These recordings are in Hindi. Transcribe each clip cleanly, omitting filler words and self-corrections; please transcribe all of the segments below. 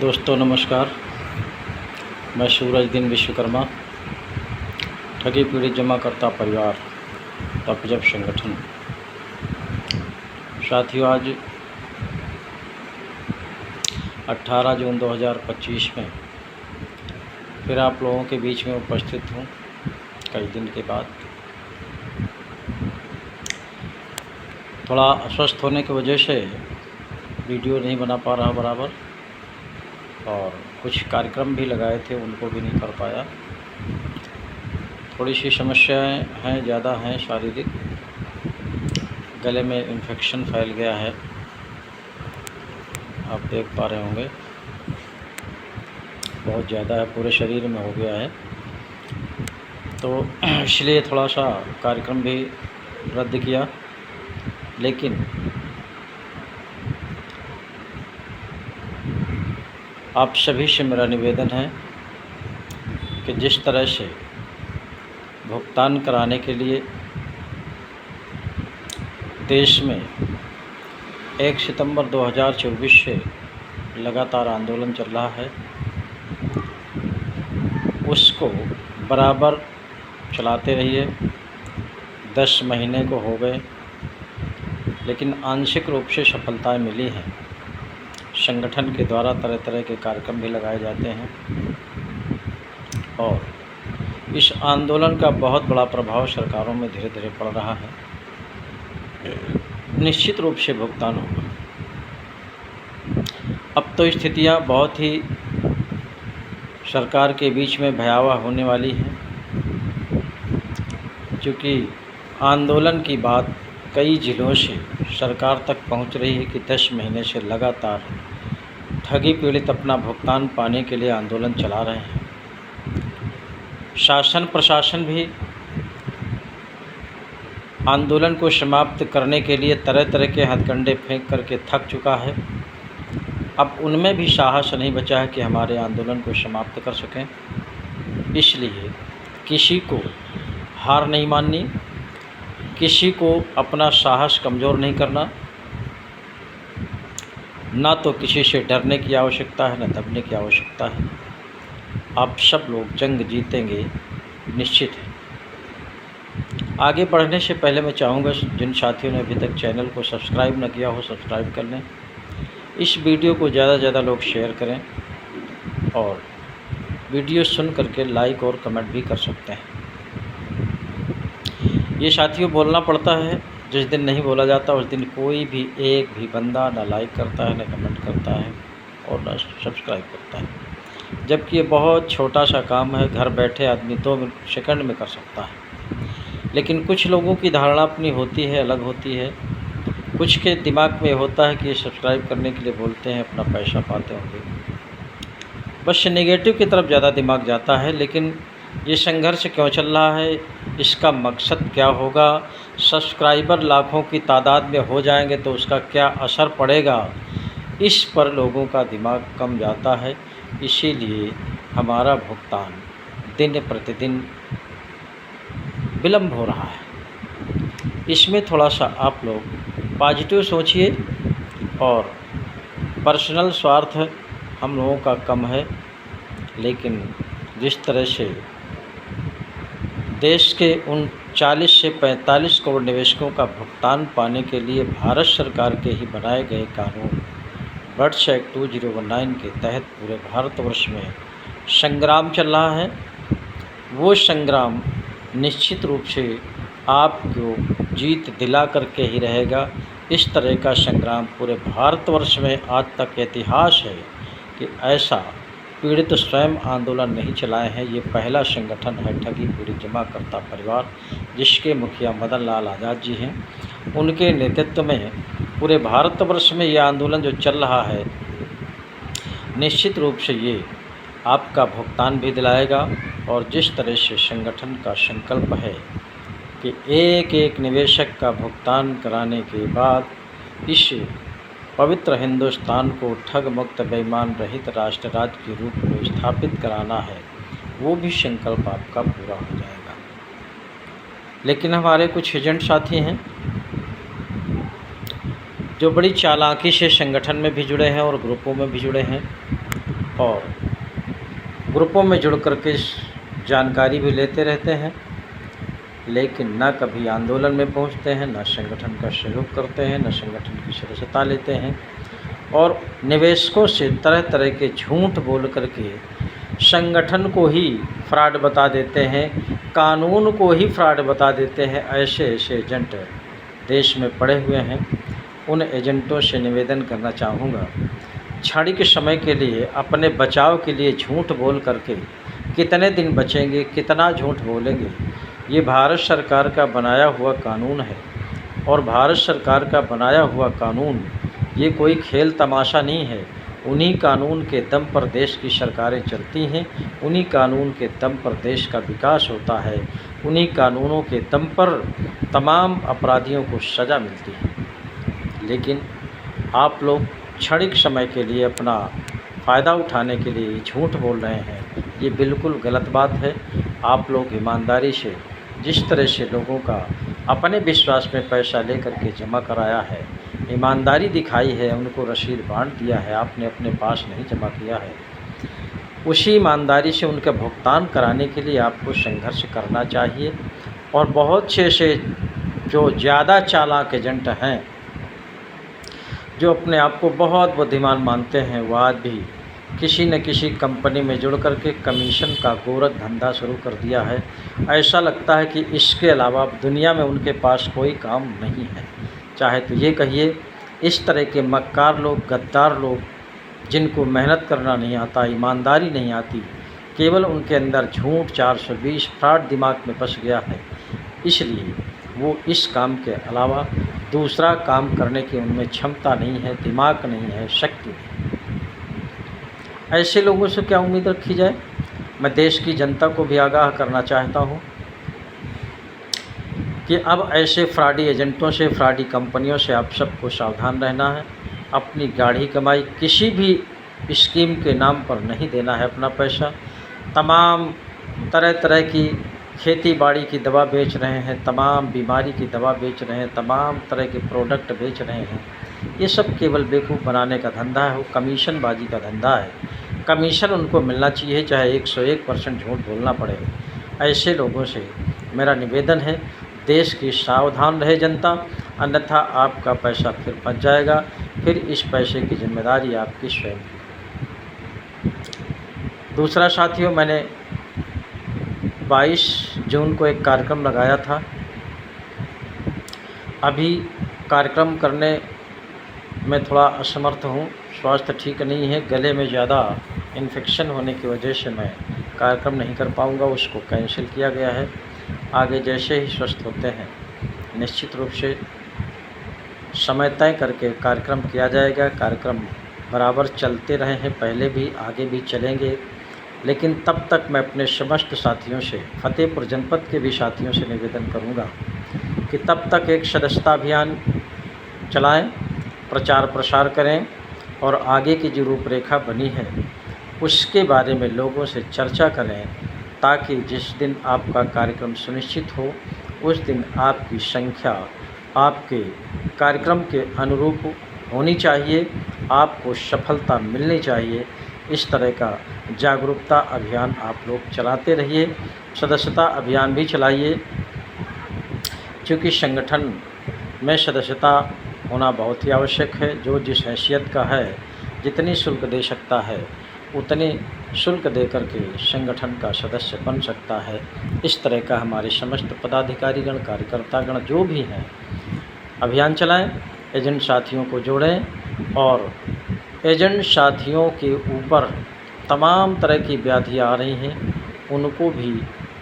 दोस्तों नमस्कार। मैं सूरजदीन विश्वकर्मा, ठगी पीड़ित जमाकर्ता परिवार तपजप संगठन। साथियों, आज 18 जून 2025 में फिर आप लोगों के बीच में उपस्थित हूँ कई दिन के बाद। थोड़ा अस्वस्थ होने की वजह से वीडियो नहीं बना पा रहा बराबर, और कुछ कार्यक्रम भी लगाए थे उनको भी नहीं कर पाया। थोड़ी सी समस्याएं हैं, ज़्यादा हैं शारीरिक। गले में इन्फेक्शन फैल गया है, आप देख पा रहे होंगे, बहुत ज़्यादा है, पूरे शरीर में हो गया है। तो इसलिए थोड़ा सा कार्यक्रम भी रद्द किया। लेकिन आप सभी से मेरा निवेदन है कि जिस तरह से भुगतान कराने के लिए देश में 1 सितंबर 2024 से लगातार आंदोलन चल रहा है, उसको बराबर चलाते रहिए। 10 महीने को हो गए, लेकिन आंशिक रूप से सफलताएं मिली हैं। संगठन के द्वारा तरह तरह के कार्यक्रम भी लगाए जाते हैं, और इस आंदोलन का बहुत बड़ा प्रभाव सरकारों में धीरे धीरे पड़ रहा है। निश्चित रूप से भुगतान होगा। अब तो स्थितियां बहुत ही सरकार के बीच में भयावह होने वाली हैं, क्योंकि आंदोलन की बात कई जिलों से सरकार तक पहुंच रही है कि 10 महीने से लगातार ठगी पीड़ित अपना भुगतान पाने के लिए आंदोलन चला रहे हैं। शासन प्रशासन भी आंदोलन को समाप्त करने के लिए तरह तरह के हथकंडे फेंक करके थक चुका है। अब उनमें भी साहस नहीं बचा है कि हमारे आंदोलन को समाप्त कर सकें। इसलिए किसी को हार नहीं माननी, किसी को अपना साहस कमज़ोर नहीं करना, ना तो किसी से डरने की आवश्यकता है, न दबने की आवश्यकता है। आप सब लोग जंग जीतेंगे, निश्चित है। आगे बढ़ने से पहले मैं चाहूँगा, जिन साथियों ने अभी तक चैनल को सब्सक्राइब न किया हो, सब्सक्राइब कर लें। इस वीडियो को ज़्यादा से ज़्यादा लोग शेयर करें, और वीडियो सुन करके लाइक और कमेंट भी कर सकते हैं। ये साथियों बोलना पड़ता है, जिस दिन नहीं बोला जाता उस दिन कोई भी एक भी बंदा ना लाइक करता है, ना कमेंट करता है, और ना सब्सक्राइब करता है। जबकि ये बहुत छोटा सा काम है, घर बैठे आदमी 2 सेकंड में कर सकता है। लेकिन कुछ लोगों की धारणा अपनी होती है, अलग होती है। कुछ के दिमाग में होता है कि ये सब्सक्राइब करने के लिए बोलते हैं, अपना पैसा पाते होंगे। बस नेगेटिव की तरफ ज़्यादा दिमाग जाता है। लेकिन ये संघर्ष क्यों चल रहा है, इसका मकसद क्या होगा, सब्सक्राइबर लाखों की तादाद में हो जाएंगे तो उसका क्या असर पड़ेगा, इस पर लोगों का दिमाग कम जाता है। इसीलिए हमारा भुगतान दिन प्रतिदिन विलम्ब हो रहा है। इसमें थोड़ा सा आप लोग पॉजिटिव सोचिए, और पर्सनल स्वार्थ हम लोगों का कम है। लेकिन जिस तरह से देश के उन 40 से 45 करोड़ निवेशकों का भुगतान पाने के लिए भारत सरकार के ही बनाए गए कानून बर्ड्स एक्ट 2019 के तहत पूरे भारतवर्ष में संग्राम चल रहा है, वो संग्राम निश्चित रूप से आपको जीत दिला करके ही रहेगा। इस तरह का संग्राम पूरे भारतवर्ष में आज तक इतिहास है कि ऐसा पीड़ित स्वयं आंदोलन नहीं चलाए हैं। ये पहला संगठन है ठगी पीड़ित जमाकर्ता परिवार, जिसके मुखिया मदन लाल आज़ाद जी हैं। उनके नेतृत्व में पूरे भारतवर्ष में ये आंदोलन जो चल रहा है, निश्चित रूप से ये आपका भुगतान भी दिलाएगा। और जिस तरह से संगठन का संकल्प है कि एक एक निवेशक का भुगतान कराने के बाद इस पवित्र हिंदुस्तान को ठग मुक्त बेईमान रहित राष्ट्र राज्य के रूप में स्थापित कराना है, वो भी संकल्प आपका पूरा हो जाएगा। लेकिन हमारे कुछ एजेंट साथी हैं जो बड़ी चालाकी से संगठन में भी जुड़े हैं और ग्रुपों में भी जुड़े हैं, और ग्रुपों में जुड़ कर के जानकारी भी लेते रहते हैं, लेकिन न कभी आंदोलन में पहुंचते हैं, न संगठन का सहयोग करते हैं, न संगठन की सदस्यता लेते हैं और निवेशकों से तरह तरह के झूठ बोल करके संगठन को ही फ्रॉड बता देते हैं, कानून को ही फ्रॉड बता देते हैं। ऐसे ऐसे एजेंट देश में पड़े हुए हैं। उन एजेंटों से निवेदन करना चाहूँगा, क्षणिक समय के लिए अपने बचाव के लिए झूठ बोल करके कितने दिन बचेंगे, कितना झूठ बोलेंगे। ये भारत सरकार का बनाया हुआ कानून है और भारत सरकार का बनाया हुआ कानून ये कोई खेल तमाशा नहीं है। उन्हीं कानून के दम पर देश की सरकारें चलती हैं, उन्हीं कानून के दम पर देश का विकास होता है, उन्हीं कानूनों के दम पर तमाम अपराधियों को सज़ा मिलती है। लेकिन आप लोग क्षणिक समय के लिए अपना फ़ायदा उठाने के लिए झूठ बोल रहे हैं, ये बिल्कुल गलत बात है। आप लोग ईमानदारी से जिस तरह से लोगों का अपने विश्वास में पैसा लेकर के जमा कराया है, ईमानदारी दिखाई है, उनको रसीद बांट दिया है, आपने अपने पास नहीं जमा किया है, उसी ईमानदारी से उनका भुगतान कराने के लिए आपको संघर्ष करना चाहिए। और बहुत से ऐसे जो ज़्यादा चालाक एजेंट हैं, जो अपने आप को बहुत बुद्धिमान मानते हैं, वो आज भी किसी न किसी कंपनी में जुड़ कर के कमीशन का गोरख धंधा शुरू कर दिया है। ऐसा लगता है कि इसके अलावा दुनिया में उनके पास कोई काम नहीं है। चाहे तो ये कहिए, इस तरह के मक्कार लोग, गद्दार लोग, जिनको मेहनत करना नहीं आता, ईमानदारी नहीं आती, केवल उनके अंदर झूठ 420 फ्रॉड दिमाग में बस गया है, इसलिए वो इस काम के अलावा दूसरा काम करने की उनमें क्षमता नहीं है, दिमाग नहीं है, शक्ति नहीं। ऐसे लोगों से क्या उम्मीद रखी जाए। मैं देश की जनता को भी आगाह करना चाहता हूँ कि अब ऐसे फ्रॉडी एजेंटों से, फ्रॉडी कंपनियों से आप सबको सावधान रहना है। अपनी गाढ़ी कमाई किसी भी स्कीम के नाम पर नहीं देना है अपना पैसा। तमाम तरह तरह की खेती बाड़ी की दवा बेच रहे हैं, तमाम बीमारी की दवा बेच रहे हैं, तमाम तरह के प्रोडक्ट बेच रहे हैं। ये सब केवल बेवकूफ़ बनाने का धंधा है, वो कमीशनबाजी का धंधा है। कमीशन उनको मिलना चाहिए, चाहे 101% झूठ बोलना पड़े। ऐसे लोगों से मेरा निवेदन है, देश की सावधान रहे जनता, अन्यथा आपका पैसा फिर फंस जाएगा। फिर इस पैसे की जिम्मेदारी आपकी स्वयं की। दूसरा साथियों, मैंने 22 जून को एक कार्यक्रम लगाया था। अभी कार्यक्रम करने में थोड़ा असमर्थ हूँ, स्वास्थ्य ठीक नहीं है, गले में ज़्यादा इन्फेक्शन होने की वजह से मैं कार्यक्रम नहीं कर पाऊँगा, उसको कैंसिल किया गया है। आगे जैसे ही स्वस्थ होते हैं निश्चित रूप से समय तय करके कार्यक्रम किया जाएगा। कार्यक्रम बराबर चलते रहे हैं, पहले भी, आगे भी चलेंगे। लेकिन तब तक मैं अपने समस्त साथियों से, फतेहपुर जनपद के भी साथियों से निवेदन करूंगा कि तब तक एक सदस्यता अभियान चलाएं, प्रचार प्रसार करें और आगे की जो रूपरेखा बनी है उसके बारे में लोगों से चर्चा करें, ताकि जिस दिन आपका कार्यक्रम सुनिश्चित हो उस दिन आपकी संख्या आपके कार्यक्रम के अनुरूप होनी चाहिए, आपको सफलता मिलनी चाहिए। इस तरह का जागरूकता अभियान आप लोग चलाते रहिए, सदस्यता अभियान भी चलाइए, क्योंकि संगठन में सदस्यता होना बहुत ही आवश्यक है। जो जिस हैसियत का है, जितनी शुल्क दे सकता है उतने शुल्क दे करके संगठन का सदस्य बन सकता है। इस तरह का हमारे समस्त पदाधिकारीगण, कार्यकर्तागण जो भी हैं अभियान चलाएं, एजेंट साथियों को जोड़ें और एजेंट साथियों के ऊपर तमाम तरह की व्याधियाँ आ रही हैं उनको भी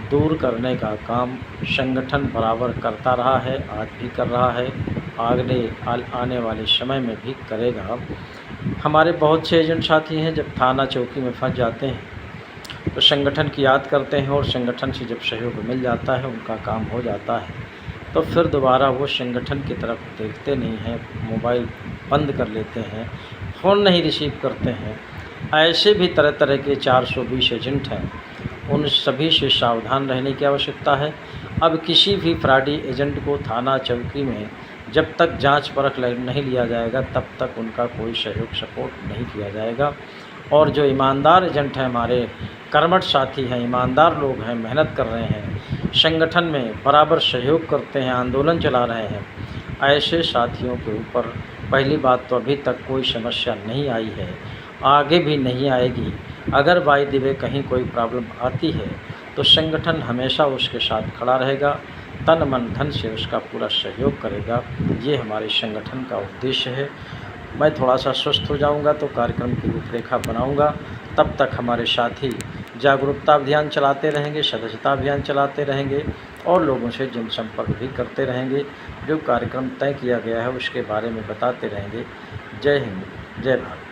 दूर करने का काम संगठन बराबर करता रहा है, आज भी कर रहा है, आने वाले समय में भी करेगा। हमारे बहुत से एजेंट साथी हैं, जब थाना चौकी में फंस जाते हैं तो संगठन की याद करते हैं और संगठन से जब सहयोग मिल जाता है, उनका काम हो जाता है, तो फिर दोबारा वो संगठन की तरफ देखते नहीं हैं, मोबाइल बंद कर लेते हैं, फ़ोन नहीं रिसीव करते हैं। ऐसे भी तरह तरह के 420 एजेंट हैं, उन सभी से सावधान रहने की आवश्यकता है। अब किसी भी फ्रॉडी एजेंट को थाना चौकी में जब तक जांच परख नहीं लिया जाएगा तब तक उनका कोई सहयोग सपोर्ट नहीं किया जाएगा। और जो ईमानदार एजेंट हैं, हमारे कर्मठ साथी हैं, ईमानदार लोग हैं, मेहनत कर रहे हैं, संगठन में बराबर सहयोग करते हैं, आंदोलन चला रहे हैं, ऐसे साथियों के ऊपर पहली बात तो अभी तक कोई समस्या नहीं आई है, आगे भी नहीं आएगी। अगर बाय द वे कहीं कोई प्रॉब्लम आती है तो संगठन हमेशा उसके साथ खड़ा रहेगा, तन मन धन से उसका पूरा सहयोग करेगा। ये हमारे संगठन का उद्देश्य है। मैं थोड़ा सा स्वस्थ हो जाऊंगा तो कार्यक्रम की रूपरेखा बनाऊंगा। तब तक हमारे साथी जागरूकता अभियान चलाते रहेंगे, सदस्यता अभियान चलाते रहेंगे और लोगों से जनसंपर्क भी करते रहेंगे। जो कार्यक्रम तय किया गया है उसके बारे में बताते रहेंगे। जय हिंद, जय भारत।